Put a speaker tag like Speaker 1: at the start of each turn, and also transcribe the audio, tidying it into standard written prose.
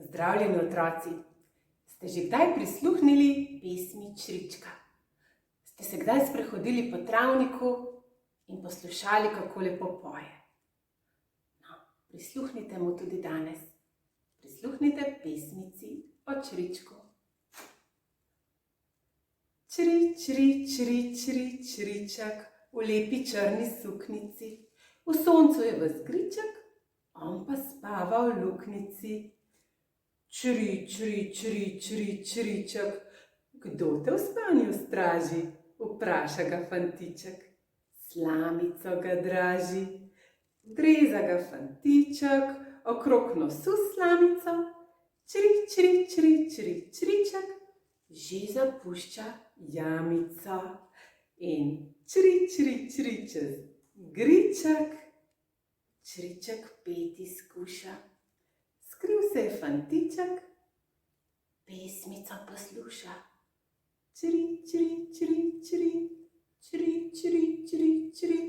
Speaker 1: Pozdravljeni otroci! Ste že kdaj prisluhnili pesmi Črička? Ste se kdaj sprehodili po travniku in poslušali, kako lepo poje? No, prisluhnite mu tudi danes. Prisluhnite pesmici o Čričku. Čri, čri, čri, čri, čričak v lepi črni suknici. V soncu je ves griček, on pa spava v luknjici. Čri, čri, čri, čri, čriček, kdo te v spanju straži? Vpraša ga fantiček. Slamico ga draži. Dreza ga fantiček, okrog nosu slamico. Čri, čri, čri, čri, čriček, že zapušča jamico. In čri, čri, čri, čez griček, čriček peti skuša. Skril se je fantiček, pesmico posluša. Čri, čri, čri, čri, čri, čri, čri, čri.